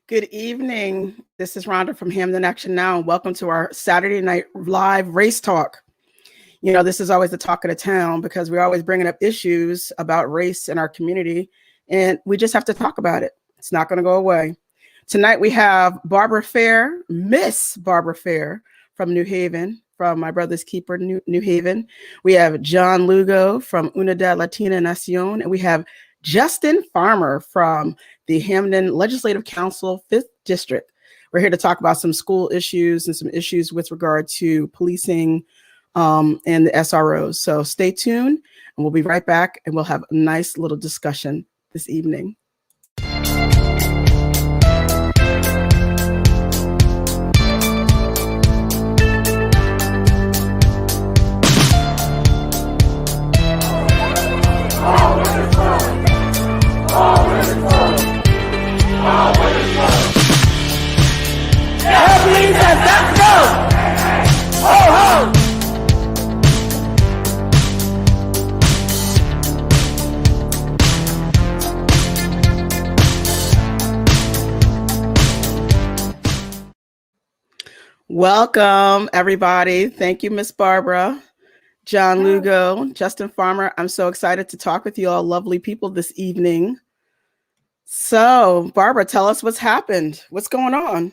Good evening. This is Rhonda from Hamden Action Now, and welcome to our Saturday night live race talk. You know, this is always the talk of the town because we're always bringing up issues about race in our community, and we just have to talk about it. It's not going to go away. Tonight we have Barbara Fair, Miss Barbara Fair from New Haven, from My Brother's Keeper, New Haven. We have John Lugo from Unidad Latina Nacion, and we have Justin Farmer from the Hamden Legislative Council, 5th District. We're here to talk about some school issues and some issues with regard to policing and the SROs. So stay tuned, and we'll be right back, and we'll have a nice little discussion this evening. Let's go! Ho, ho! Welcome, everybody. Thank you, Miss Barbara, John Lugo, Justin Farmer. I'm so excited to talk with you all lovely people this evening. So, Barbara, tell us what's happened. What's going on?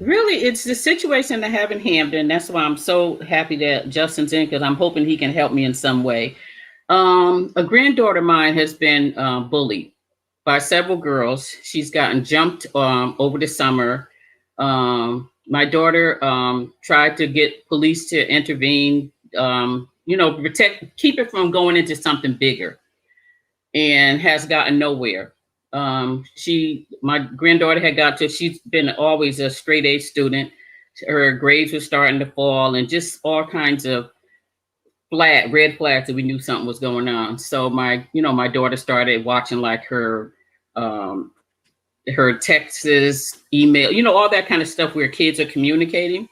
Really, it's the situation I have in Hamden. That's why I'm so happy that Justin's in, because I'm hoping he can help me in some way. A granddaughter of mine has been bullied by several girls. She's gotten jumped over the summer. My daughter tried to get police to intervene, keep it from going into something bigger, and has gotten nowhere. My granddaughter she's been always a straight A student. Her grades were starting to fall, and just all kinds of red flags that we knew something was going on. So my daughter started watching like her texts, email, all that kind of stuff where kids are communicating,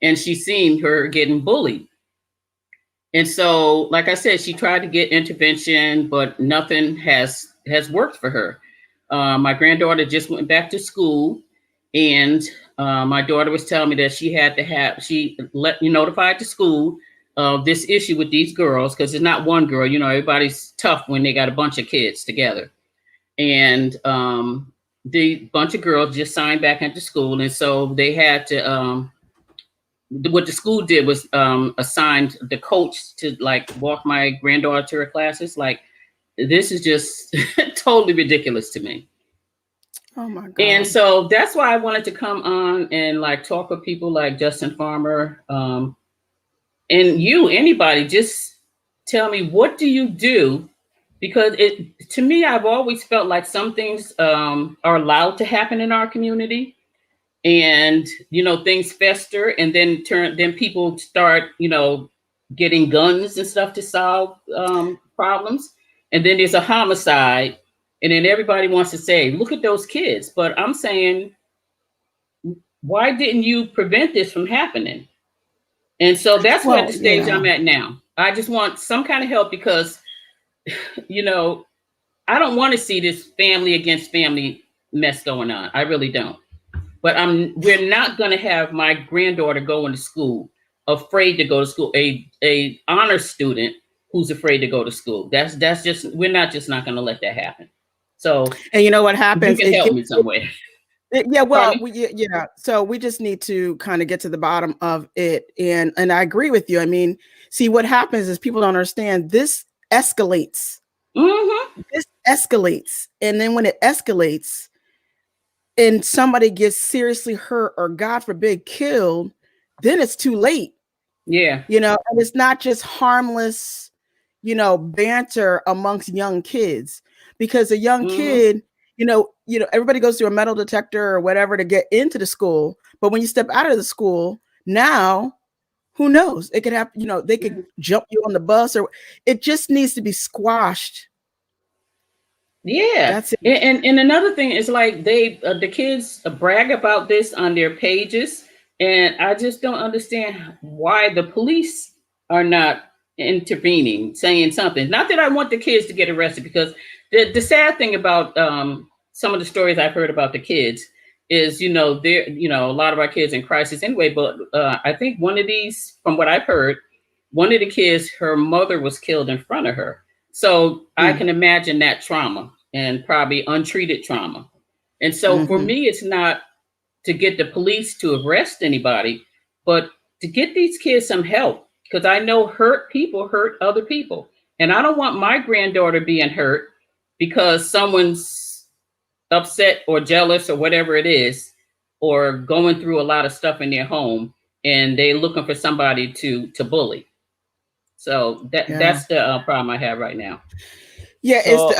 and she's seen her getting bullied. And so, like I said, she tried to get intervention, but nothing has worked for her. My granddaughter just went back to school, and my daughter was telling me that she notified the school of this issue with these girls, because it's not one girl. Everybody's tough when they got a bunch of kids together. And the bunch of girls just signed back into school, and so they had to. What the school did was assigned the coach to walk my granddaughter to her classes. This is just totally ridiculous to me. Oh my God. And so that's why I wanted to come on and talk with people like Justin Farmer. And anybody, just tell me, what do you do? Because to me, I've always felt like some things are allowed to happen in our community, and things fester, and then people start getting guns and stuff to solve problems. And then there's a homicide, and then everybody wants to say, look at those kids. But I'm saying, why didn't you prevent this from happening? And so that's what the stage I'm at now. I just want some kind of help, because, I don't want to see this family against family mess going on. I really don't. But we're not going to have my granddaughter going to school afraid to go to school, a honor student who's afraid to go to school. That's just, we're not going to let that happen. So, and you know what happens? You can help me some way. Yeah, well, yeah. So we just need to kind of get to the bottom of it. And I agree with you. I mean, see, what happens is people don't understand. This escalates. Mm-hmm. This escalates. And then when it escalates and somebody gets seriously hurt or, God forbid, killed, then it's too late. Yeah. And it's not just harmless, banter amongst young kids, because a young kid, everybody goes through a metal detector or whatever to get into the school. But when you step out of the school, now, who knows? It could happen, they could jump you on the bus, or it just needs to be squashed. Yeah. That's it. And another thing is the kids brag about this on their pages. And I just don't understand why the police are not intervening, saying something. Not that I want the kids to get arrested, because the sad thing about some of the stories I've heard about the kids is, there, a lot of our kids in crisis anyway. But I think one of these, from what I've heard, one of the kids, her mother was killed in front of her. So I can imagine that trauma and probably untreated trauma. And so for me, it's not to get the police to arrest anybody, but to get these kids some help, because I know hurt people hurt other people. And I don't want my granddaughter being hurt because someone's upset or jealous or whatever it is, or going through a lot of stuff in their home and they're looking for somebody to bully. So that's the problem I have right now. Yeah, so,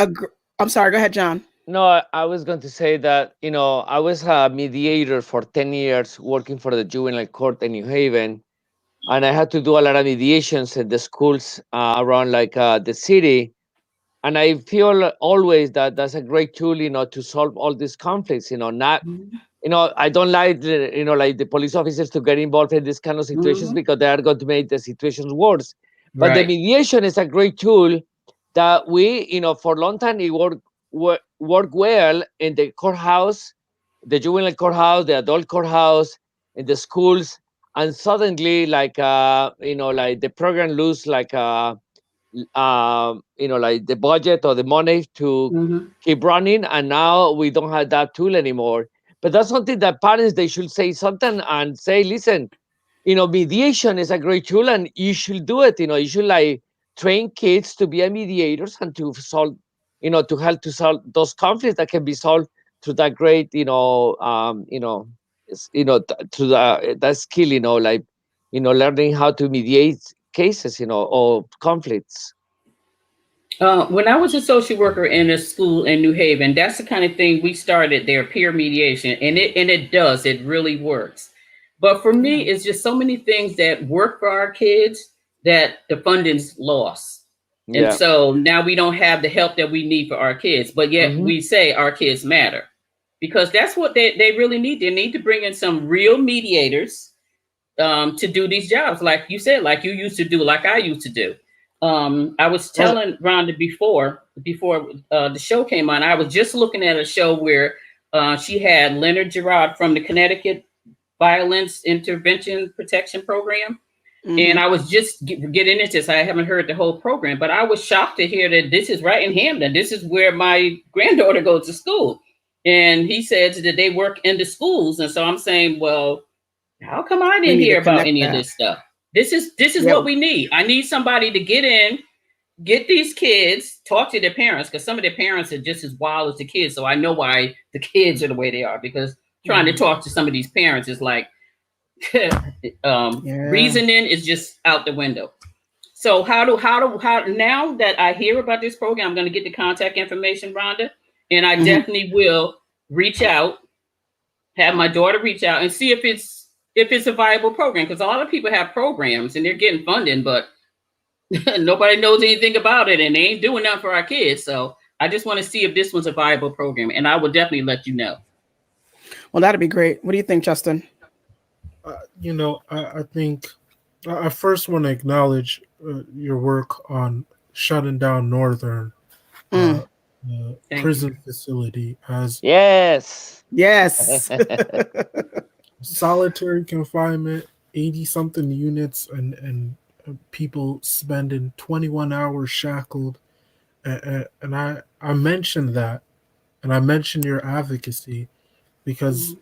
I'm sorry. Go ahead, John. No, I was going to say that, I was a mediator for 10 years working for the juvenile court in New Haven. And I had to do a lot of mediations at the schools around like the city. And I feel always that that's a great tool, to solve all these conflicts, not, I don't like, like the police officers to get involved in these kind of situations because they are going to make the situations worse. But the mediation is a great tool that we, for a long time, it work well in the courthouse, the juvenile courthouse, the adult courthouse, in the schools, and suddenly, like like the program lose like like the budget or the money to keep running, and now we don't have that tool anymore. But that's something that parents, they should say something and say, listen, mediation is a great tool, and you should do it. You should like train kids to be a mediators and to solve, to help to solve those conflicts that can be solved through that great, through that skill, like, learning how to mediate cases, or conflicts. When I was a social worker in a school in New Haven, that's the kind of thing we started there, peer mediation, and it really works. But for me, it's just so many things that work for our kids that the funding's lost. Yeah. And so now we don't have the help that we need for our kids, but yet we say our kids matter, because that's what they really need. They need to bring in some real mediators to do these jobs, like you said, like you used to do, like I used to do. I was telling Rhonda before the show came on, I was just looking at a show where she had Leonard Gerard from the Connecticut Violence Intervention Protection Program. And I was just getting into this. I haven't heard the whole program, but I was shocked to hear that this is right in Hamden. This is where my granddaughter goes to school. And he says that they work in the schools. And so I'm saying, well, how come I didn't hear about any of this stuff? This is what we need. I need somebody to get in, get these kids, talk to their parents, because some of their parents are just as wild as the kids. So I know why the kids are the way they are, because trying to talk to some of these parents is like, reasoning is just out the window. So how now that I hear about this program, I'm going to get the contact information, Rhonda, and I definitely will reach out, have my daughter reach out and see if it's a viable program, because a lot of people have programs and they're getting funding, but nobody knows anything about it and they ain't doing nothing for our kids. So I just want to see if this was a viable program, and I will definitely let you know. Well, that'd be great. What do you think, Justin? I think I first want to acknowledge your work on shutting down Northern prison facility as yes solitary confinement, 80-something units, and people spending 21 hours shackled. And I mentioned that, and I mentioned your advocacy because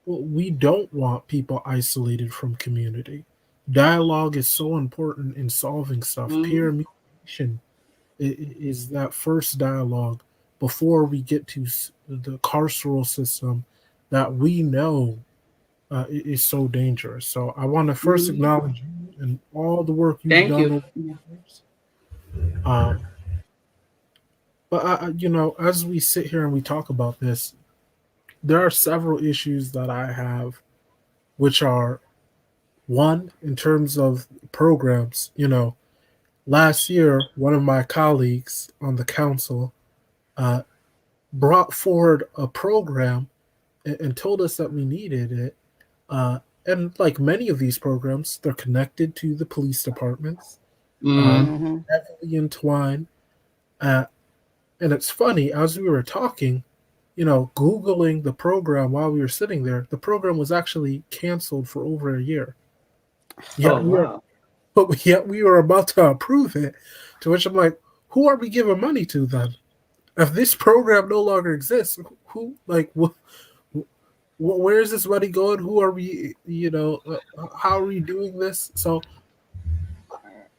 we don't want people isolated from community. Dialogue is so important in solving stuff. Peer mediation is that first dialogue before we get to the carceral system that we know is so dangerous. So I want to first acknowledge you and all the work you've done over the years. But as we sit here and we talk about this, there are several issues that I have, which are, one, in terms of programs. Last year, one of my colleagues on the council brought forward a program and told us that we needed it. And like many of these programs, they're connected to the police departments, heavily entwined. And it's funny, as we were talking, Googling the program while we were sitting there, the program was actually canceled for over a year. Oh, wow. But yet we were about to approve it. To which I'm like, who are we giving money to then? If this program no longer exists, who like where is this money going? Who are we? How are we doing this? So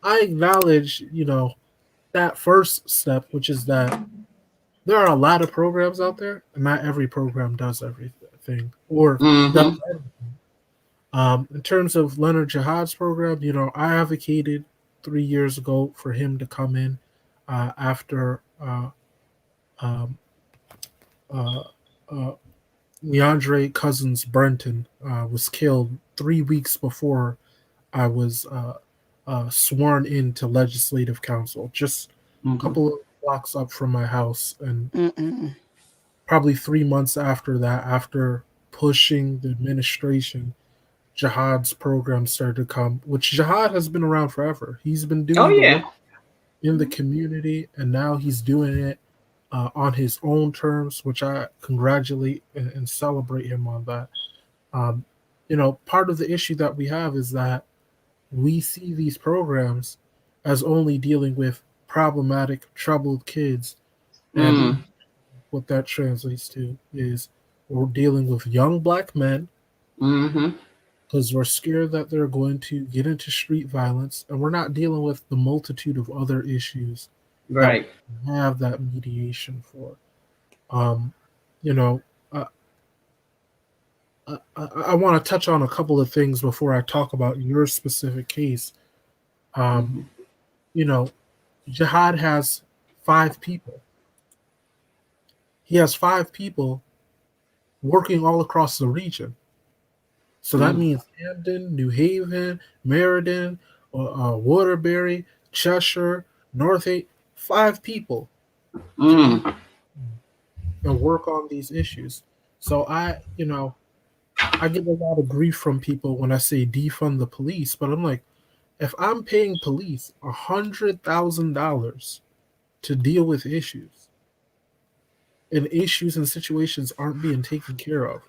I acknowledge, that first step, which is that there are a lot of programs out there, and not every program does everything or does. In terms of Leonard Jihad's program, I advocated 3 years ago for him to come in after um, uh, uh, Leandre Cousins Brenton was killed 3 weeks before I was sworn into legislative council, just a couple of blocks up from my house. And probably 3 months after that, after pushing the administration, Jihad's program started to come, which Jihad has been around forever. He's been doing the work in the community, and now he's doing it on his own terms, which I congratulate and celebrate him on that. Part of the issue that we have is that we see these programs as only dealing with problematic, troubled kids. And what that translates to is we're dealing with young black men because we're scared that they're going to get into street violence, and we're not dealing with the multitude of other issues that we have that mediation for. I want to touch on a couple of things before I talk about your specific case. Jihad has 5 people. He has 5 people working all across the region. So that means Hamden, New Haven, Meriden, Waterbury, Cheshire, Northgate, 5 people and work on these issues. So I get a lot of grief from people when I say defund the police, but I'm like, if I'm paying police $100,000 to deal with issues, and issues and situations aren't being taken care of,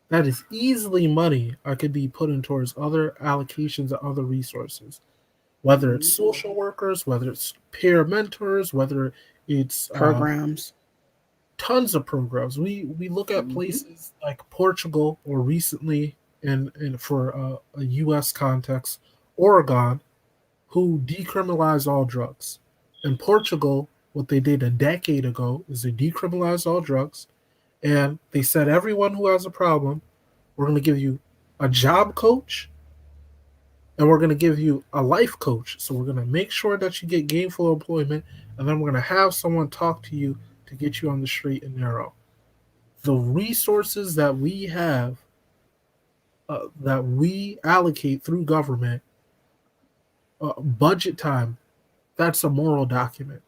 that is easily money I could be putting towards other allocations of other resources, whether it's social workers, whether it's peer mentors, whether it's programs. Tons of programs. We look at places like Portugal, or recently in for a U.S. context, Oregon, who decriminalized all drugs. In Portugal, what they did a decade ago is they decriminalized all drugs, and they said everyone who has a problem, we're going to give you a job coach, and we're going to give you a life coach. So we're going to make sure that you get gainful employment, and then we're going to have someone talk to you to get you on the straight and narrow. The resources that we have, that we allocate through government, budget time, that's a moral document.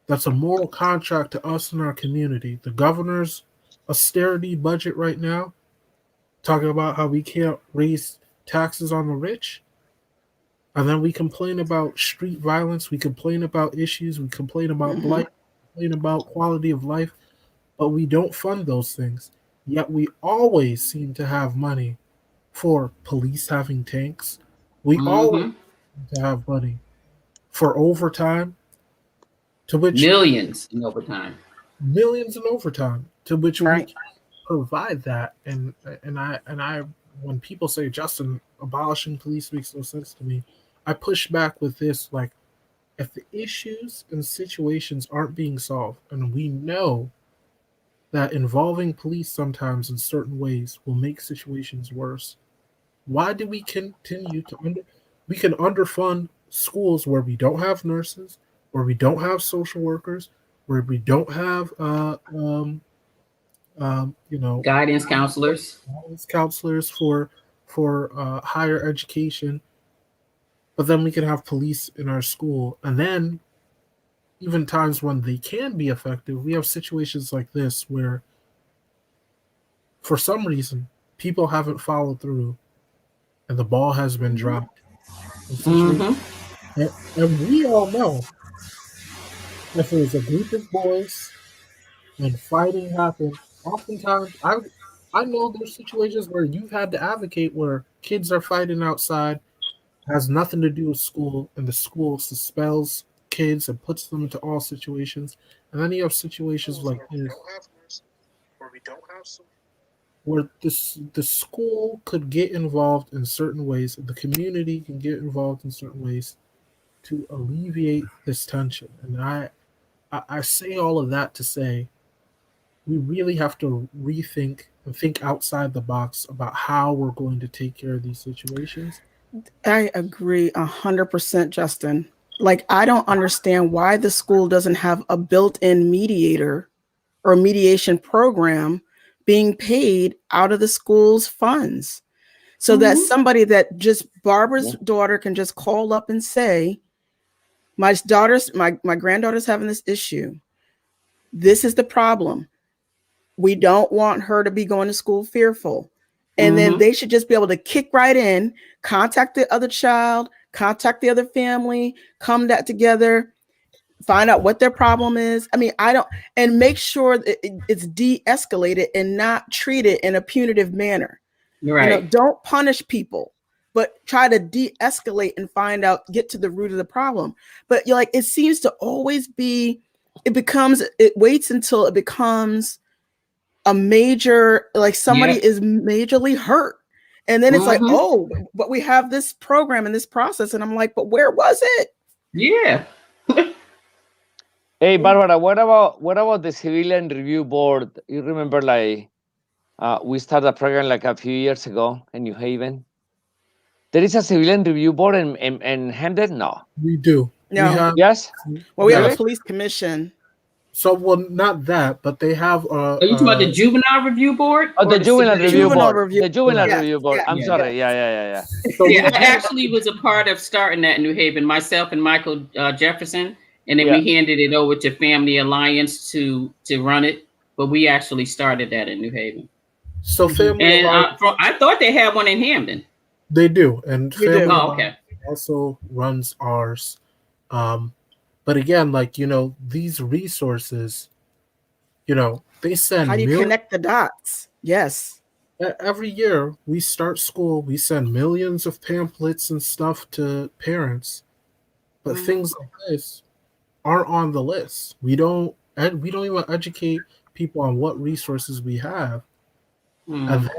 That's a moral contract to us and our community. The governor's austerity budget right now, talking about how we can't raise taxes on the rich, and then we complain about street violence, we complain about issues, we complain about blight, we complain about quality of life, but we don't fund those things. Yet we always seem to have money for police having tanks. We always seem to have money for overtime, to which millions in overtime, to which we provide that. And I when people say, Justin, abolishing police makes no sense to me, I push back with this, like, if the issues and situations aren't being solved, and we know that involving police sometimes in certain ways will make situations worse, why do we continue to we can underfund schools where we don't have nurses, where we don't have social workers, where we don't have guidance counselors for higher education, but then we can have police in our school. And then even times when they can be effective, we have situations like this where for some reason people haven't followed through and the ball has been dropped. And we all know if it was a group of boys and fighting happened, oftentimes I know there's situations where you've had to advocate where kids are fighting outside, has nothing to do with school, and the school suspends kids and puts them into all situations. And then you have situations like this where the school could get involved in certain ways, the community can get involved in certain ways to alleviate this tension. And I say all of that to say we really have to rethink and think outside the box about how we're going to take care of these situations. I agree 100%, Justin. Like, I don't understand why the school doesn't have a built-in mediator or mediation program being paid out of the school's funds, so that somebody that just Barbara's daughter can just call up and say, my granddaughter's having this issue. This is the problem. We don't want her to be going to school fearful. And then they should just be able to kick right in, contact the other child, contact the other family, come that together, find out what their problem is. I mean, and make sure that it's de-escalated and not treated in a punitive manner. Right. You know, don't punish people, but try to de-escalate and get to the root of the problem. But you're like, it seems to always be, it waits until it becomes a major, like somebody is majorly hurt. And then it's like, oh, but we have this program and this process. And I'm like, but where was it? Yeah. Hey, Barbara, what about the Civilian Review Board? You remember, like, we started a program like a few years ago in New Haven. There is a Civilian Review Board in Hamden? No. We do. No. Yes? Well, we have a police commission. So, well, not that, but they have. Are you talking about the Juvenile Review Board? Oh, the Juvenile Review Board. The Juvenile Yeah, Review Board. yeah, I'm yeah. sorry. Yeah. So Yeah, I actually was a part of starting that in New Haven, myself and Michael Jefferson, and then we handed it over to Family Alliance to run it. But we actually started that in New Haven. So Family And Alliance, I thought they had one in Hamden. they do, and Family okay. also runs ours. But again, like, you know, these resources, you know, they send. How do you connect the dots? Yes. Every year we start school, we send millions of pamphlets and stuff to parents, but things like this aren't on the list. We don't even educate people on what resources we have. And then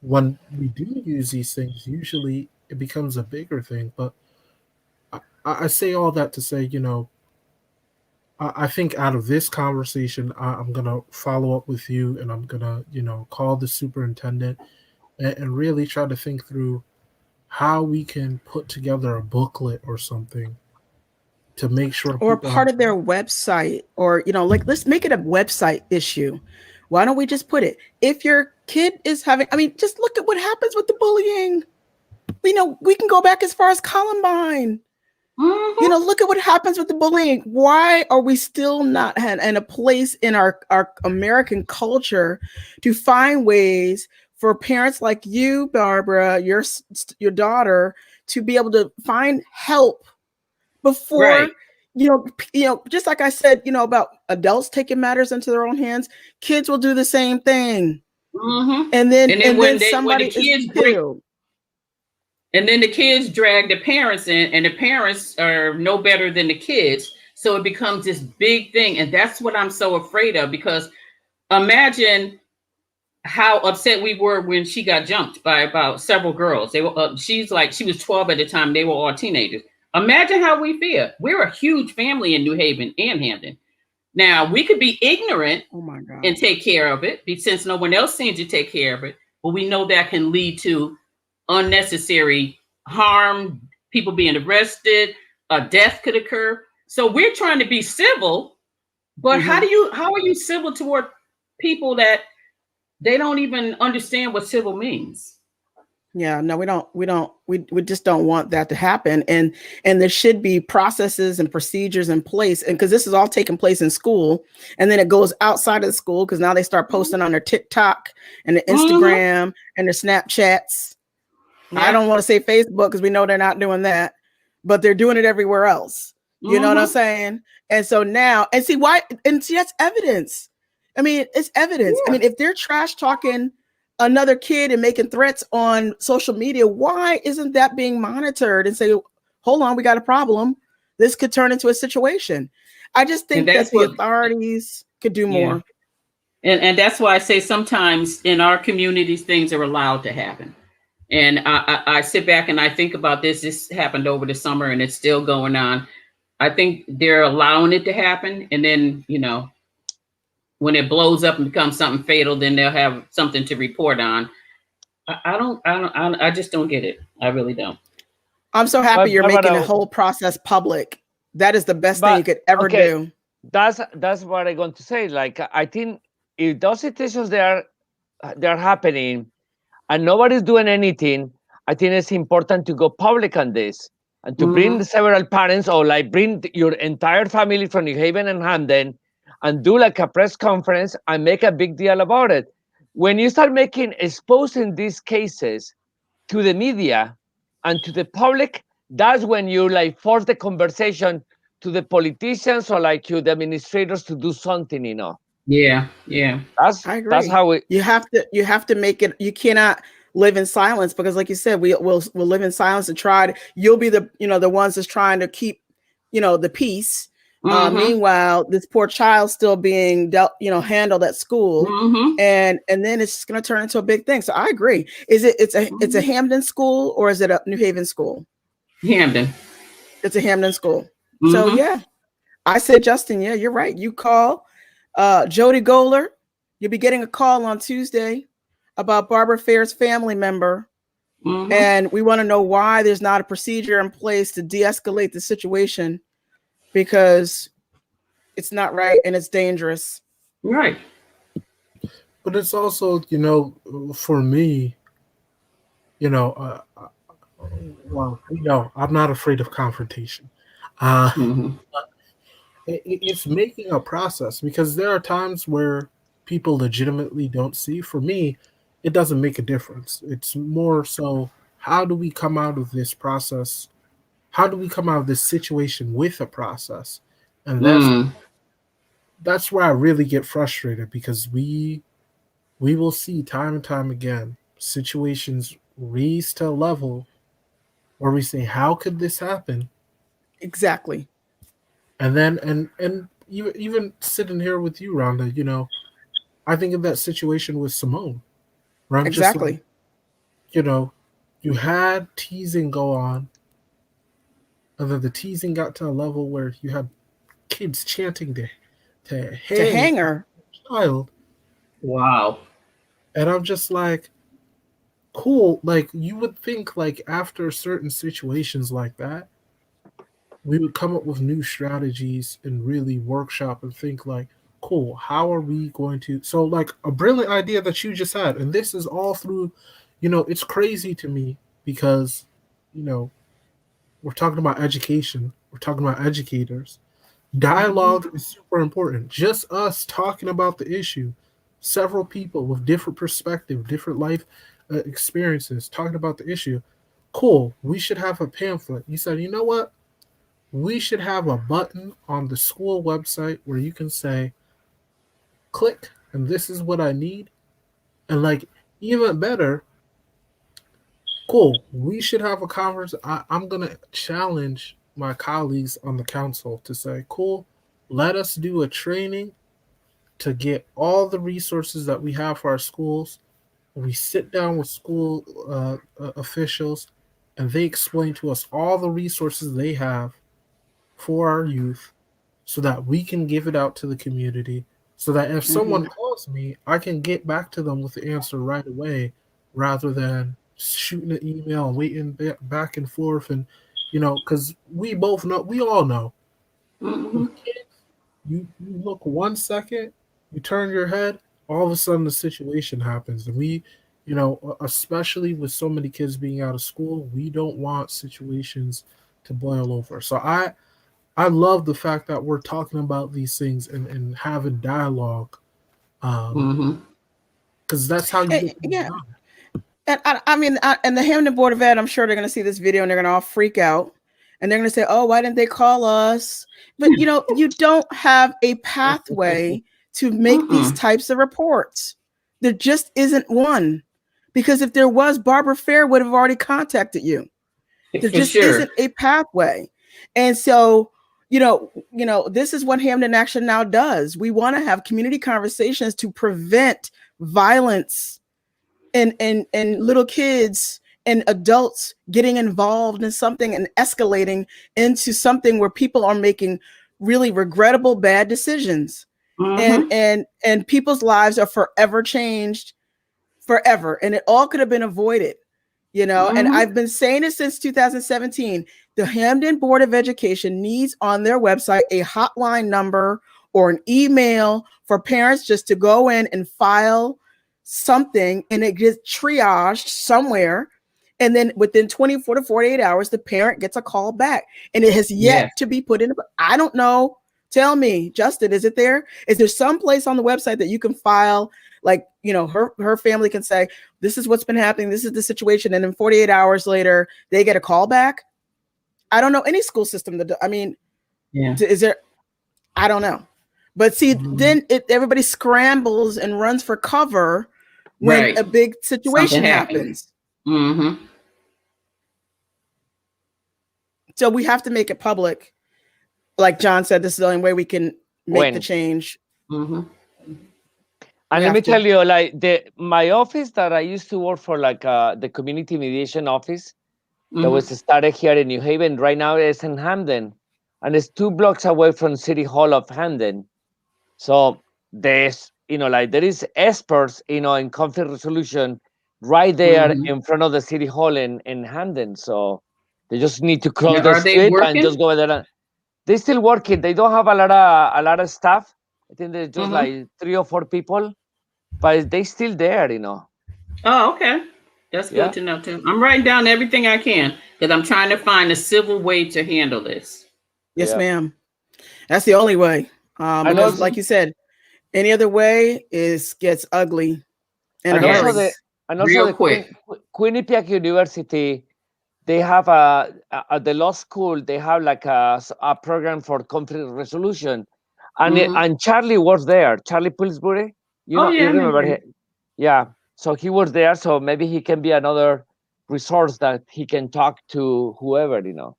when we do use these things, usually it becomes a bigger thing. But I say all that to say, you know, I think out of this conversation, I'm going to follow up with you, and I'm going to, you know, call the superintendent and really try to think through how we can put together a booklet or something to make sure. Or part of their website, or, you know, like, let's make it a website issue. Why don't we just put it, if your kid is having, I mean, just look at what happens with the bullying. We know we can go back as far as Columbine. You know, look at what happens with the bullying. Why are we still not in a place in our American culture to find ways for parents like you, Barbara, your daughter, to be able to find help before, you know, just like I said, you know, about adults taking matters into their own hands, kids will do the same thing. And then somebody is killed. And then the kids drag the parents in, and the parents are no better than the kids. So it becomes this big thing. And that's what I'm so afraid of, because imagine how upset we were when she got jumped by about several girls. They were, she was 12 at the time. They were all teenagers. Imagine how we feel. We're a huge family in New Haven and Hamden. Now, we could be ignorant and take care of it, since no one else seems to take care of it. But we know that can lead to unnecessary harm, people being arrested, a death could occur. So we're trying to be civil, but how are you civil toward people that they don't even understand what civil means? Yeah, no, we just don't want that to happen. And there should be processes and procedures in place. And because this is all taking place in school, and then it goes outside of the school, because now they start posting on their TikTok and their Instagram and their Snapchats. I don't want to say Facebook, because we know they're not doing that, but they're doing it everywhere else. You know what I'm saying? And so now, and see why, and see, that's evidence. I mean, it's evidence. Yeah. I mean, if they're trash talking another kid and making threats on social media, why isn't that being monitored and say, hold on, we got a problem. This could turn into a situation. I just think that the authorities could do more. And that's why I say sometimes in our communities, things are allowed to happen. And I sit back and I think about this. This happened over the summer and it's still going on. I think they're allowing it to happen. And then, you know, when it blows up and becomes something fatal, then they'll have something to report on. I just don't get it. I really don't. I'm so happy you're making the whole process public. That is the best thing you could ever do. That's what I'm going to say. Like, I think if those situations they're happening and nobody's doing anything, I think it's important to go public on this and to bring several parents or like bring your entire family from New Haven and Hamden and do like a press conference and make a big deal about it. When you start exposing these cases to the media and to the public, that's when you like force the conversation to the politicians or like to the administrators to do something, you know. Yeah. I agree. That's how you have to make it. You cannot live in silence, because like you said, we'll live in silence and you'll be the ones that's trying to keep the peace. Meanwhile, this poor child's still being handled at school, and then it's going to turn into a big thing. So I agree. It's a Hamden school, or is it a New Haven school? Hamden. It's a Hamden school. So yeah, I said, Justin, yeah, you're right. You call Jody Goler. You'll be getting a call on Tuesday about Barbara Fair's family member. And we want to know why there's not a procedure in place to de-escalate the situation, because it's not right and it's dangerous. Right. But it's also, for me, well, I'm not afraid of confrontation. It's making a process, because there are times where people legitimately don't see. For me, it doesn't make a difference. It's more so, how do we come out of this process? How do we come out of this situation with a process? And that's where I really get frustrated, because we will see time and time again situations raised to a level where we say, how could this happen? Exactly. And then and even sitting here with you, Rhonda, I think of that situation with Simone, where I'm exactly. just like, you had teasing go on, and then the teasing got to a level where you had kids chanting to hang her child. Wow. And I'm just like, cool. Like, you would think, like, after certain situations like that, we would come up with new strategies and really workshop and think like, cool, how are we going to... So, like, a brilliant idea that you just had, and this is all through, it's crazy to me, because, we're talking about education. We're talking about educators. Dialogue is super important. Just us talking about the issue. Several people with different perspective, different life experiences talking about the issue. Cool. We should have a pamphlet. You said, you know what? We should have a button on the school website where you can say, click, and this is what I need. And like, even better, cool, we should have a conference. I'm going to challenge my colleagues on the council to say, cool, let us do a training to get all the resources that we have for our schools. We sit down with school officials, and they explain to us all the resources they have for our youth, so that we can give it out to the community, so that if someone calls me, I can get back to them with the answer right away, rather than shooting an email and waiting back and forth. And because we all know, you look 1 second, you turn your head, all of a sudden the situation happens. And we, especially with so many kids being out of school, we don't want situations to boil over. So I love the fact that we're talking about these things and having dialogue, because that's how you get things done. And I mean, and the Hamden Board of Ed, I'm sure they're going to see this video and they're going to all freak out. and they're going to say, oh, why didn't they call us? But you know, you don't have a pathway to make these types of reports. There just isn't one, because if there was, Barbara Fair would have already contacted you. There just isn't a pathway. And so, you know, this is what Hamden Action Now does. We want to have community conversations to prevent violence and little kids and adults getting involved in something and escalating into something where people are making really regrettable bad decisions. And people's lives are forever changed, forever. And it all could have been avoided, you know. And I've been saying it since 2017. The Hamden Board of Education needs on their website a hotline number or an email for parents just to go in and file something, and it gets triaged somewhere. And then within 24 to 48 hours, the parent gets a call back, and it has yet to be put in. I don't know. Tell me, Justin, is it there? Is there some place on the website that you can file, like, you know, her family can say, this is what's been happening, this is the situation, and then 48 hours later, they get a call back? I don't know any school system that, I mean, is there? I don't know. But see, then everybody scrambles and runs for cover when a big situation happens. So we have to make it public. Like John said, this is the only way we can make the change. And let me tell you, like my office that I used to work for, like the community mediation office that was started here in New Haven, right now is in Hamden, and it's 2 blocks away from City Hall of Hamden. So there's, you know, like there is experts, you know, in conflict resolution right there in front of the City Hall in Hamden. So they just need to cross the street and just go there. They're still working. They don't have a lot of staff. I think there's just like 3 or 4 people, but they still there, you know. Oh, okay. That's good to know too. I'm writing down everything I can because I'm trying to find a civil way to handle this. Yes, ma'am. That's the only way. Because like you said, any other way gets ugly. And also the Quinnipiac University, they have at the law school, they have like a program for conflict resolution. And Charlie was there. Charlie Pillsbury, you remember him? Yeah. So he was there. So maybe he can be another resource that he can talk to whoever, you know.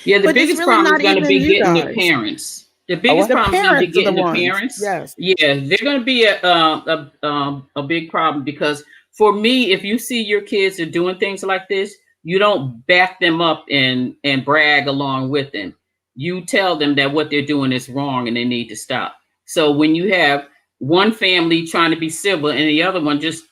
Yeah, the biggest problem is going to be getting the parents. The biggest problem is going to be getting the parents. Yes. Yeah, they're going to be a big problem, because for me, if you see your kids are doing things like this, you don't back them up and brag along with them. You tell them that what they're doing is wrong and they need to stop. So when you have one family trying to be civil and the other one just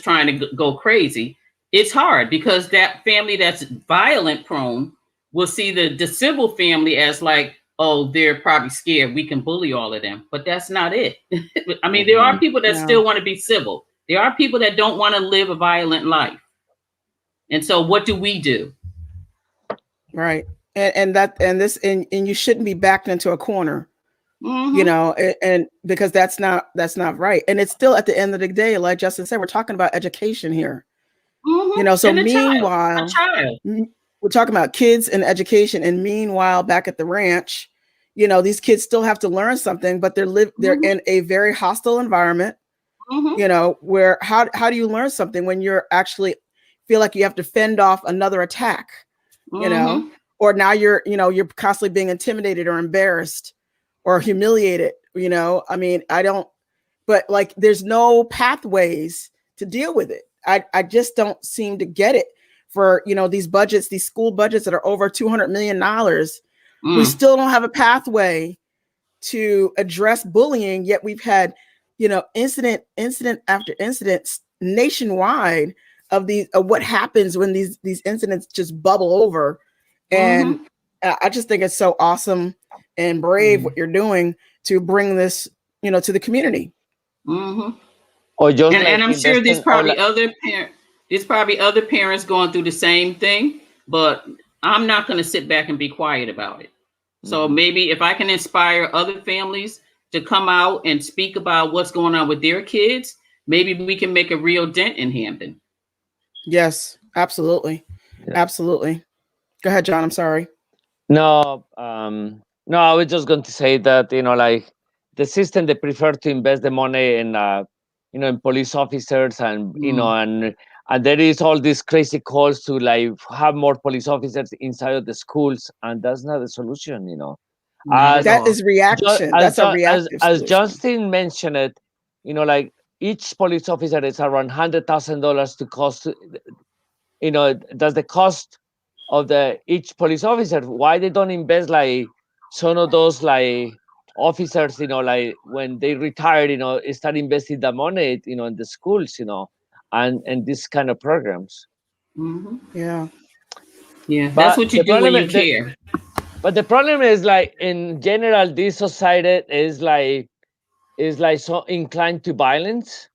trying to go crazy, it's hard, because that family that's violent prone will see the civil family as like, oh, they're probably scared, we can bully all of them. But that's not it. I mean, there are people that still want to be civil. There are people that don't want to live a violent life. And so what do we do? Right. And you shouldn't be backed into a corner, you know, and because that's not right. And it's still, at the end of the day, like Justin said, we're talking about education here, you know, so meanwhile, we're talking about kids and education. And meanwhile, back at the ranch, you know, these kids still have to learn something, but they're in a very hostile environment, you know, where how do you learn something when you're actually feel like you have to fend off another attack, you know, or now you're constantly being intimidated or embarrassed or humiliated, you know. I mean, but like, there's no pathways to deal with it. I just don't seem to get it for, you know, these school budgets that are over $200 million. We still don't have a pathway to address bullying, yet we've had, you know, incident after incident nationwide of what happens when these incidents just bubble over. And I just think it's so awesome and brave what you're doing to bring this, you know, to the community. Or just and I'm sure there's probably other parents going through the same thing, but I'm not going to sit back and be quiet about it. So maybe if I can inspire other families to come out and speak about what's going on with their kids, maybe we can make a real dent in Hamden. Yes, absolutely. Absolutely. Go ahead, John. I'm sorry. No, no, I was just going to say that, like the system, they prefer to invest the money in, in police officers, and and there is all these crazy calls to like have more police officers inside of the schools, and that's not the solution. Not at That all. is reaction. That's a reactive As solution. Justin mentioned it, like each police officer is around $100,000 to cost. Does the cost of the each police officer, why they don't invest like some of those like officers, like when they retired, start investing the money, in the schools, and this kind of programs. Yeah. Yeah, that's But what you the do when problem you is care. but the problem is, like, in general, this society is like so inclined to violence.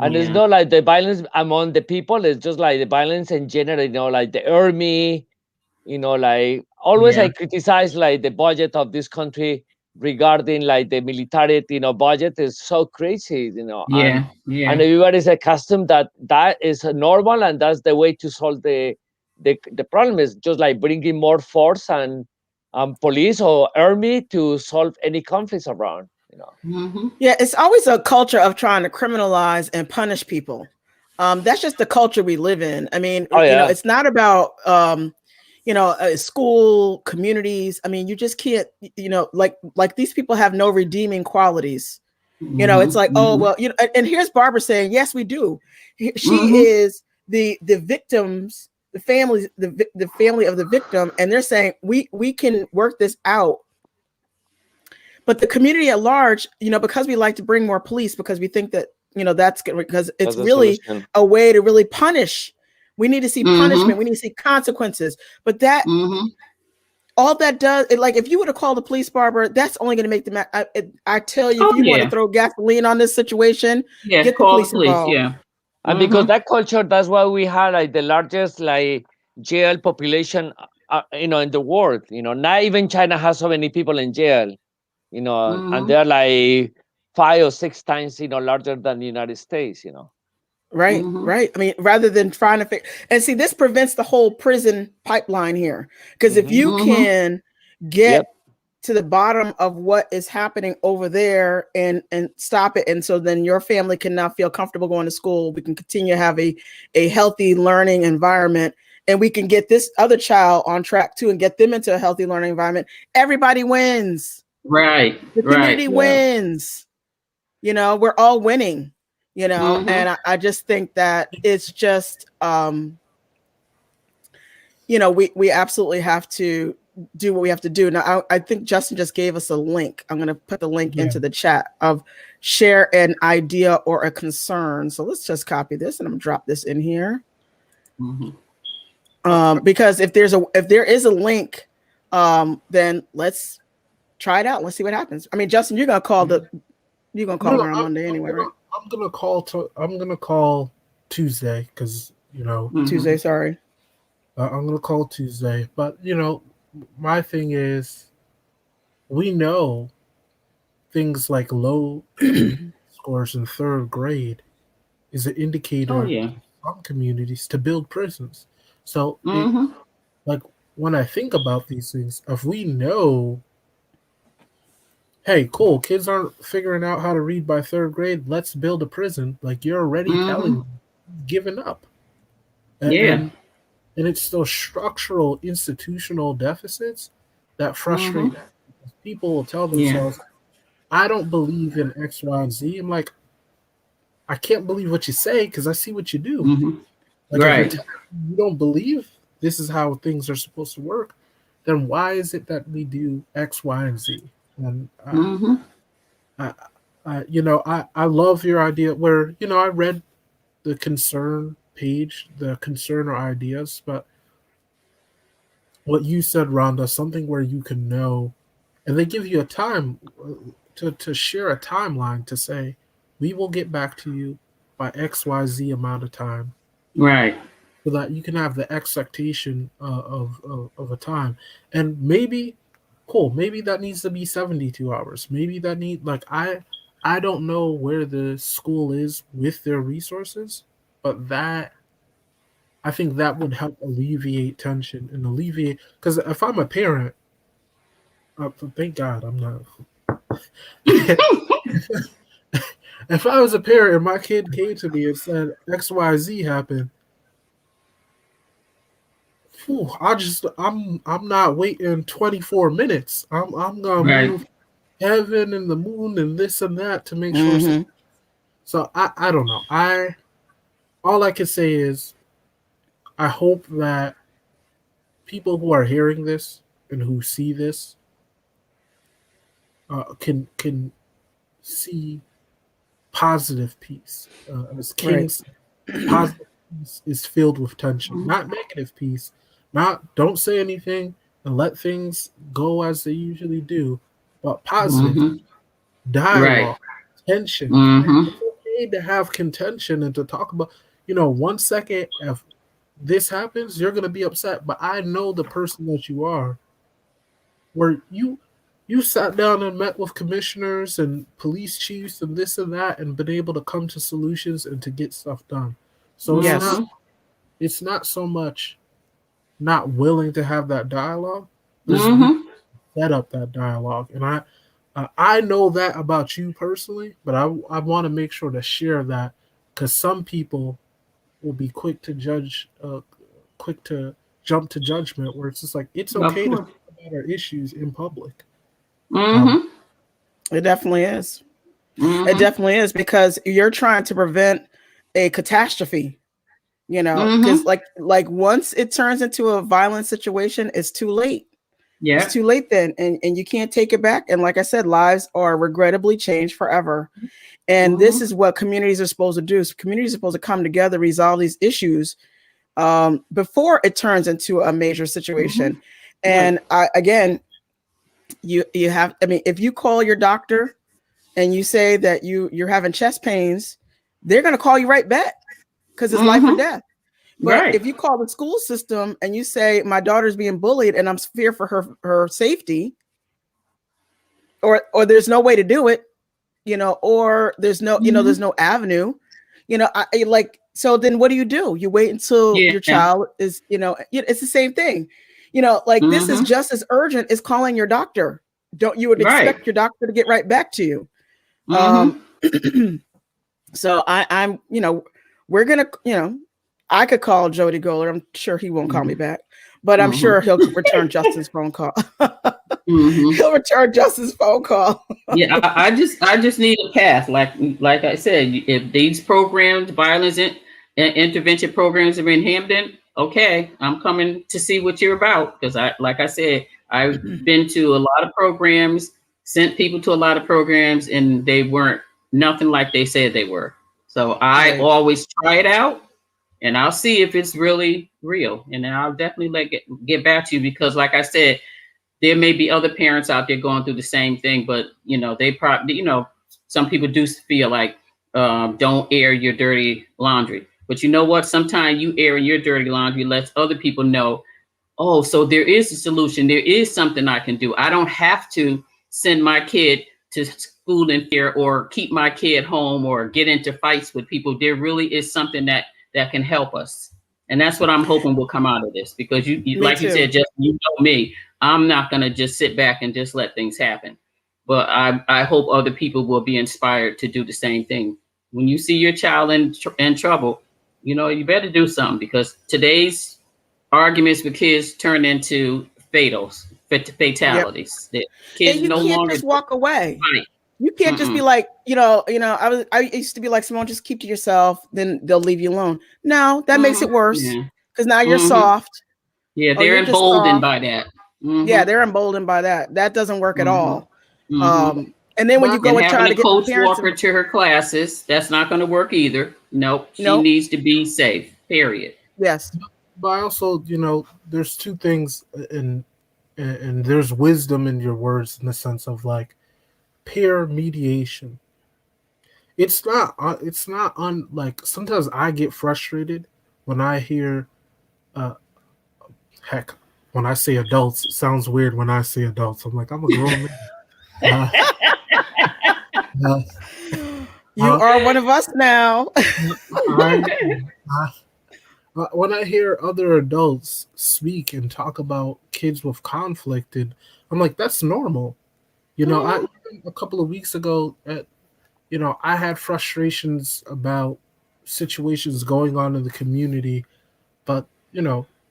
And it's Yeah. not like the violence among the people, it's just like the violence in general, like the army, like always I Yeah. criticize like the budget of this country regarding like the military, budget is so crazy, and Yeah. Yeah. everybody's accustomed that is normal, and that's the way to solve the problem, is just like bringing more force and police or army to solve any conflicts around. Yeah, it's always a culture of trying to criminalize and punish people. That's just the culture we live in. I mean, Oh yeah. it's not about school communities. I mean, you just can't, like these people have no redeeming qualities. It's like, oh well, and here's Barbara saying, yes, we do. She is the victims, the families, the family of the victim, and they're saying we can work this out. But the community at large, because we like to bring more police, because we think that, that's good, because it's really a way to really punish. We need to see punishment. We need to see consequences. But that, all that does, like, if you would have called the police, Barbara, that's only going to make them. I tell you, if you want to throw gasoline on this situation, get the police involved. Yeah. And because that culture, that's why we had like the largest like jail population, in the world. Not even China has so many people in jail. And they're like 5 or 6 times, larger than the United States. Right, right. I mean, rather than trying to fix, and see, this prevents the whole prison pipeline here, because if you can get to the bottom of what is happening over there and stop it, and so then your family can now feel comfortable going to school. We can continue to have a healthy learning environment, and we can get this other child on track too, and get them into a healthy learning environment. Everybody wins. Right. The community wins. We're all winning. And I just think that it's just, we absolutely have to do what we have to do. Now, I think Justin just gave us a link. I'm going to put the link into the chat of share an idea or a concern. So let's just copy this, and I'm going to drop this in here. Because if there is a link, then let's try it out. Let's see what happens. I mean, Justin, you're going to call her on Monday anyway, right? I'm gonna call Tuesday, because Tuesday. Sorry, I'm gonna call Tuesday. But my thing is, we know things like low scores in 3rd grade is an indicator in some communities to build prisons. So, like, when I think about these things, if we know, hey, cool, kids aren't figuring out how to read by 3rd grade, let's build a prison. Like, you're already telling them, giving up. And it's those structural, institutional deficits that frustrate them. People will tell themselves, I don't believe in X, Y, and Z. I'm like, I can't believe what you say, because I see what you do. Like, if you don't believe this is how things are supposed to work, then why is it that we do X, Y, and Z? And I love your idea where, I read the concern page, the concern or ideas, but what you said, Rhonda, something where you can know, and they give you a time to share a timeline to say, we will get back to you by XYZ amount of time. Right. So that you can have the expectation of a time. And maybe, cool, maybe that needs to be 72 hours. Maybe that I don't know where the school is with their resources, but that I think that would help alleviate tension and alleviate, because if I'm a parent, thank God I'm not. If I was a parent and my kid came to me and said XYZ happened, I'm not waiting 24 minutes. I'm gonna Right. move heaven and the moon and this and that to make sure. Mhm. So I don't know. All I can say is I hope that people who are hearing this and who see this can see positive peace. As King's positive peace is filled with tension, not negative peace. Not don't say anything and let things go as they usually do, but positive dialogue, tension. It's okay to have contention and to talk about. 1 second if this happens, you're gonna be upset, but I know the person that you are. Where you sat down and met with commissioners and police chiefs and this and that and been able to come to solutions and to get stuff done. So it's not so much not willing to have that dialogue, but it's set up that dialogue. And I know that about you personally, but I want to make sure to share that, because some people will be quick to judge, quick to jump to judgment, where it's just like it's okay to talk about our issues in public. It definitely is. It definitely is, because you're trying to prevent a catastrophe, because like once it turns into a violent situation, it's too late. Yeah. It's too late then, and you can't take it back. And like I said, lives are regrettably changed forever. And this is what communities are supposed to do. So communities are supposed to come together, resolve these issues before it turns into a major situation. And again, you have, I mean, if you call your doctor and you say that you're having chest pains, they're going to call you right back, because it's life or death. But if you call the school system and you say my daughter's being bullied and I'm fear for her safety, or there's no way to do it, or there's no, there's no avenue, I like, so then what do? You wait until your child is, it's the same thing, like this is just as urgent as calling your doctor. Don't you would expect your doctor to get right back to you. So I'm, we're going to, I could call Jody Goller. I'm sure he won't call me back, but I'm sure he'll return Justin's phone call. He'll return Justin's phone call. Yeah, I just need a path. Like I said, if these programs, violence and intervention programs are in Hamden, okay, I'm coming to see what you're about. Because like I said, I've been to a lot of programs, sent people to a lot of programs, and they weren't nothing like they said they were. So I always try it out, and I'll see if it's really real. And then I'll definitely get back to you, because like I said, there may be other parents out there going through the same thing, but they probably, some people do feel like don't air your dirty laundry. But you know what? Sometimes you airing your dirty laundry lets other people know, oh, so there is a solution. There is something I can do. I don't have to send my kid to school in fear, or keep my kid home, or get into fights with people. There really is something that can help us. And that's what I'm hoping will come out of this, because you like you said, Justin, you know me, I'm not going to just sit back and just let things happen. But I hope other people will be inspired to do the same thing. When you see your child in trouble, you better do something, because today's arguments with kids turn into fatalities. Yep. Kids and you no can't longer just walk away. Right. You can't just be like, I used to be like, Simone, just keep to yourself, then they'll leave you alone. No, that makes it worse, because now you're soft. Yeah, they're emboldened by that. Yeah, they're emboldened by that. That doesn't work at all. And then when you go and try to get coach walk her to her classes, that's not going to work either. Nope. She needs to be safe, period. Yes. But I also, there's two things, and there's wisdom in your words, in the sense of like peer mediation. It's not like sometimes I get frustrated when I hear, heck, when I say adults, it sounds weird when I say adults. I'm like, I'm a grown man. You are one of us now. When I hear other adults speak and talk about kids with conflict, and I'm like, that's normal. I even a couple of weeks ago, I had frustrations about situations going on in the community, but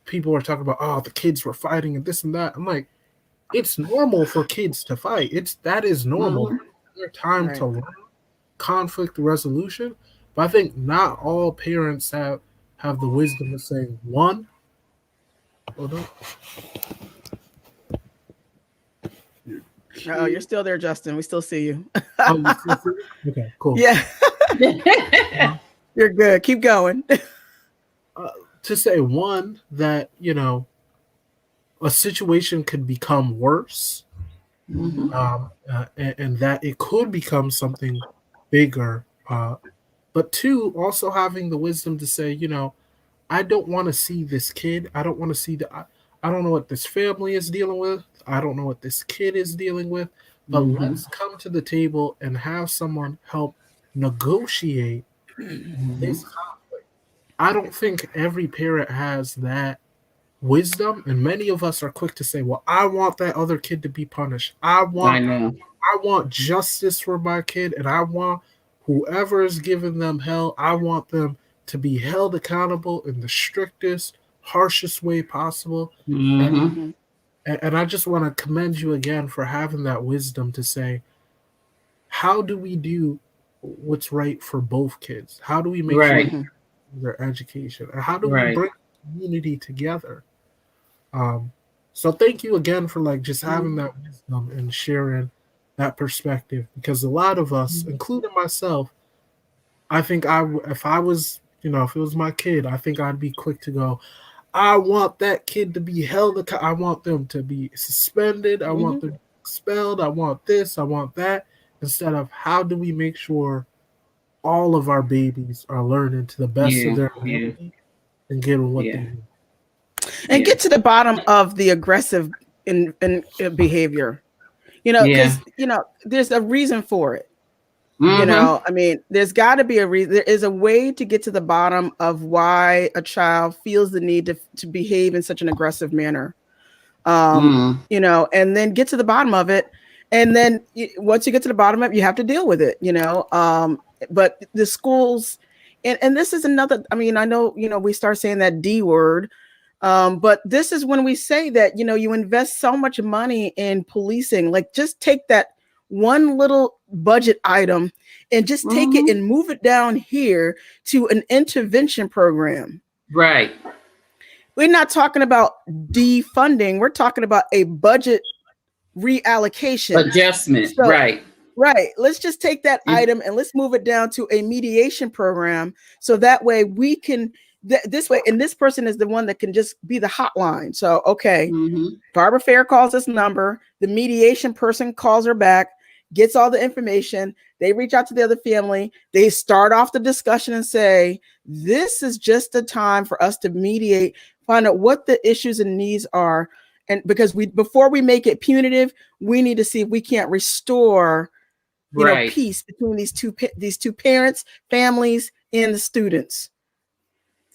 people were talking about, oh, the kids were fighting and this and that. I'm like, it's normal for kids to fight. That is normal. Their time to learn conflict resolution. But I think not all parents have the wisdom of saying, one, hold on. Oh, you're still there, Justin. We still see you. Oh, you still see it? Okay, cool. Yeah. You're good. Keep going. To say, one, that a situation could become worse, and that it could become something bigger. But two, also having the wisdom to say, I don't want to see this kid. I don't want to see I don't know what this family is dealing with. I don't know what this kid is dealing with. But let's come to the table and have someone help negotiate this conflict. I don't think every parent has that wisdom, and many of us are quick to say, well, I want that other kid to be punished. I want justice for my kid, and I want whoever is giving them hell, I want them to be held accountable in the strictest, harshest way possible. And I just want to commend you again for having that wisdom to say, how do we do what's right for both kids? How do we make sure their education? And how do we bring the community together? So thank you again for just having that wisdom and sharing that perspective, because a lot of us, including myself, I think if I was, if it was my kid, I think I'd be quick to go, I want that kid to be held. I want them to be suspended. I want them expelled. I want this. I want that. Instead of, how do we make sure all of our babies are learning to the best of their ability and getting what they need. And get to the bottom of the aggressive in behavior, because there's a reason for it. I mean, there's got to be a reason. There is a way to get to the bottom of why a child feels the need to behave in such an aggressive manner. And then get to the bottom of it. And then once you get to the bottom of it, you have to deal with it, but the schools, and this is another, I mean, I know, we start saying that D word, but this is when we say that, you invest so much money in policing, just take that one little budget item and just take it and move it down here to an intervention program. Right. We're not talking about defunding. We're talking about a budget reallocation. Adjustment. So, right. Let's just take that item and let's move it down to a mediation program. So that way we can, this way, and this person is the one that can just be the hotline. So, okay, Barbara Fair calls this number. The mediation person calls her back, gets all the information. They reach out to the other family. They start off the discussion and say, this is just the time for us to mediate, find out what the issues and needs are. And because before we make it punitive, we need to see if we can't restore, peace between these two parents, families, and the students.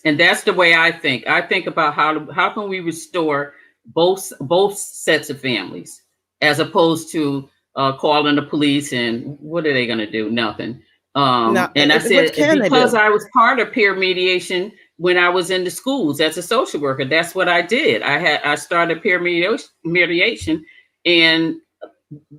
And that's the way I think. I think about how can we restore both sets of families, as opposed to calling the police and what are they going to do? Nothing. And I said, because I was part of peer mediation when I was in the schools as a social worker, that's what I did. I started peer mediation, and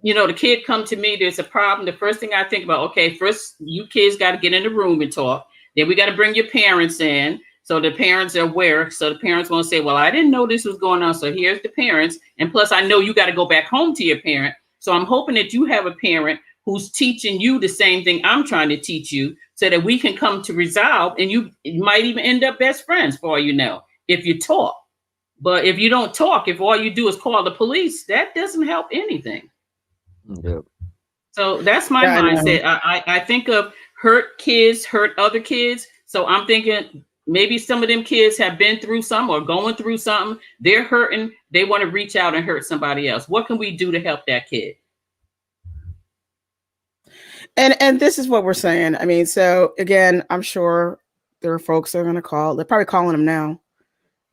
the kid come to me, there's a problem. The first thing I think about, okay, first you kids got to get in the room and talk. Then we got to bring your parents in, so the parents are aware. So the parents won't say, well, I didn't know this was going on. So here's the parents. And plus, I know you got to go back home to your parent. So I'm hoping that you have a parent who's teaching you the same thing I'm trying to teach you, so that we can come to resolve, and you might even end up best friends, for all you know, if you talk. But if you don't talk, if all you do is call the police, that doesn't help anything. Yep. So that's my mindset. I think of hurt kids, hurt other kids. So I'm thinking maybe some of them kids have been through something or going through something. They're hurting. They want to reach out and hurt somebody else. What can we do to help that kid? And this is what we're saying. I mean, so again, I'm sure there are folks that are going to call. They're probably calling them now,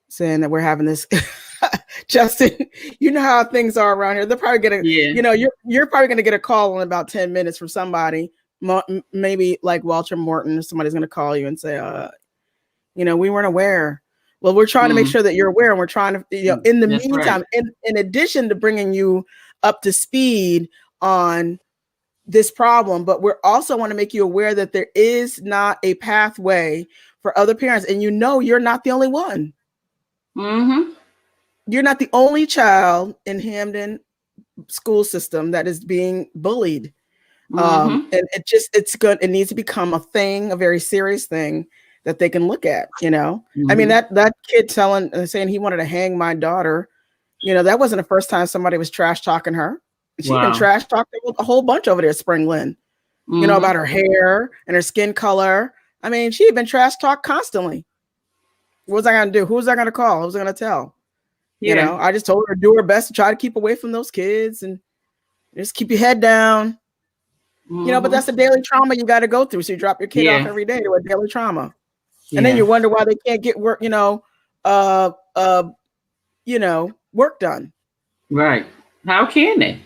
saying that we're having this. Justin, you know how things are around here. They're probably going to, Yeah. you know, you're probably going to get a call in about 10 minutes from somebody, maybe like Walter Morton. Somebody's going to call you and say, you know, we weren't aware. Well, we're trying to make sure that you're aware, and we're trying to, you know, in the That's meantime, right. in addition to bringing you up to speed on this problem, but we're also want to make you aware that there is not a pathway for other parents. And you know, you're not the only one. Mm-hmm. You're not the only child in Hamden school system that is being bullied. Mm-hmm. And it's good. It needs to become a thing, a very serious thing that they can look at, you know. I mean, that kid saying he wanted to hang my daughter, you know, that wasn't the first time somebody was trash talking her. She's been trash talked a whole bunch over there at Spring Glen, you know, about her hair and her skin color. I mean, she had been trash talked constantly. What was I going to do? Who was I going to call? Who was I going to tell? Yeah. You know, I just told her to do her best to try to keep away from those kids and just keep your head down. You know, but that's the daily trauma you got to go through. So you drop your kid off every day to a daily trauma. And then you wonder why they can't get work, you know, work done. Right. How can they?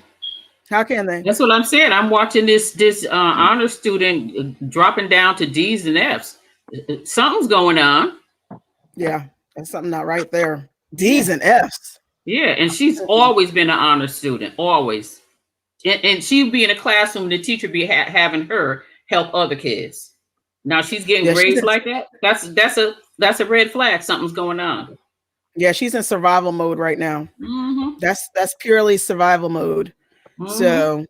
How can they? That's what I'm saying. I'm watching this honor student dropping down to D's and F's. Something's going on. Yeah, that's something not right there. D's and F's. Yeah, and she's always been an honor student, always. And she'd be in a classroom, the teacher be having her help other kids. Now she's getting grades like that. That's a red flag. Something's going on. Yeah, she's in survival mode right now. That's purely survival mode. So,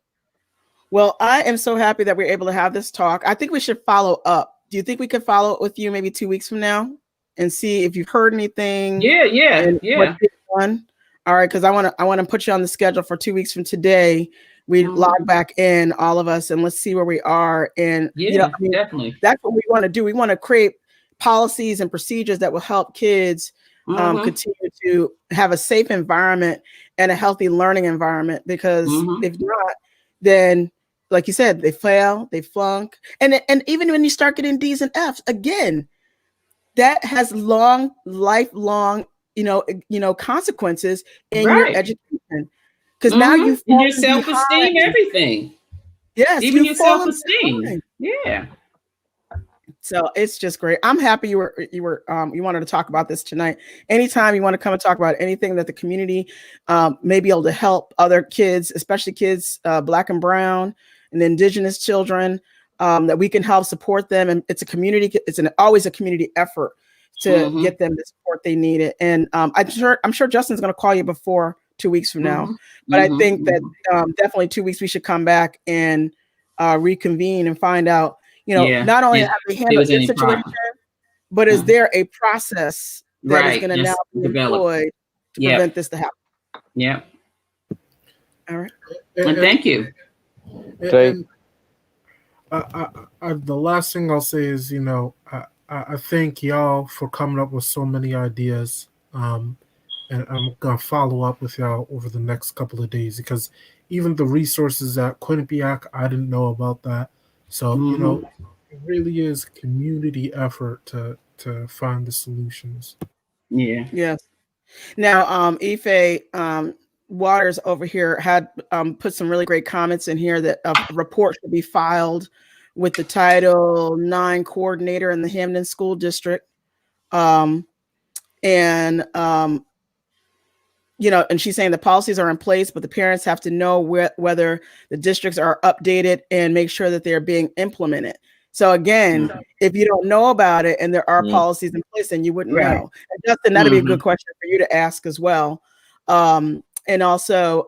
well, I am so happy that we're able to have this talk. I think we should follow up. Do you think we could follow up with you maybe 2 weeks from now and see if you've heard anything? Yeah. All right, because I want to put you on the schedule for 2 weeks from today. We log back in, all of us, and let's see where we are. And definitely, that's what we want to do. We want to create policies and procedures that will help kids continue to have a safe environment and a healthy learning environment. Because if not, then, like you said, they fail, they flunk, and even when you start getting D's and F's, again, that has lifelong, consequences in your education. Because now you fall your self-esteem, everything. Yes, even your self-esteem. Yeah. So it's just great. I'm happy you wanted to talk about this tonight. Anytime you want to come and talk about anything that the community may be able to help other kids, especially kids, Black and Brown and Indigenous children, that we can help support them. And it's a community. It's always a community effort to get them the support they needed. And I'm sure Justin's going to call you before 2 weeks from now. But I think that definitely 2 weeks we should come back and reconvene and find out, not only have we handled this situation, but is there a process that is going to now be employed to prevent this to happen? Yeah. All right. And thank you. And the last thing I'll say is, I thank y'all for coming up with so many ideas. And I'm going to follow up with y'all over the next couple of days, because even the resources at Quinnipiac, I didn't know about that. So, it really is community effort to find the solutions. Yeah. Yes. Now, Ife Waters over here had put some really great comments in here that a report should be filed with the Title IX coordinator in the Hamden School District. And she's saying the policies are in place, but the parents have to know whether the districts are updated and make sure that they're being implemented. So again, if you don't know about it and there are policies in place, then you wouldn't know. And Justin, that'd be a good question for you to ask as well. And also,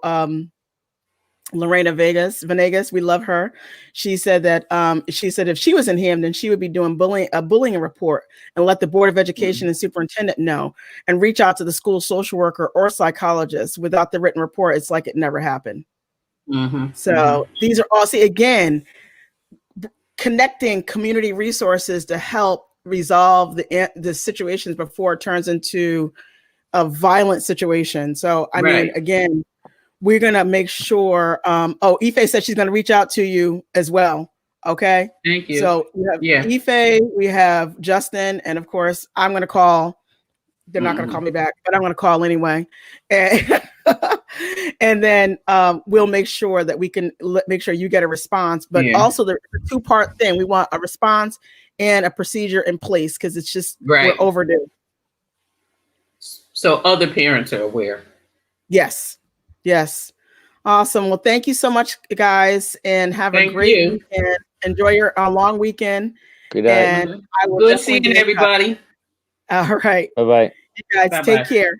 Lorena Venegas, we love her. She said that if she was in Hamden, she would be doing a bullying report and let the Board of Education and superintendent know, and reach out to the school social worker or psychologist. Without the written report, it's like it never happened. So these are all, again, connecting community resources to help resolve the situations before it turns into a violent situation. So I mean, again, we're going to make sure, Ife said she's going to reach out to you as well Okay. Thank you. So we have Yeah. Ife, we have Justin, and of course, I'm going to call. They're not going to call me back, but I'm going to call anyway. And, and then we'll make sure that we can make sure you get a response. But also the two-part thing. We want a response and a procedure in place because it's just we're overdue. So other parents are aware. Yes. Yes. Awesome. Well, thank you so much, guys, and have a great weekend. Enjoy your long weekend. Good night. And I will Good seeing everybody. All right. Bye-bye. You guys take care.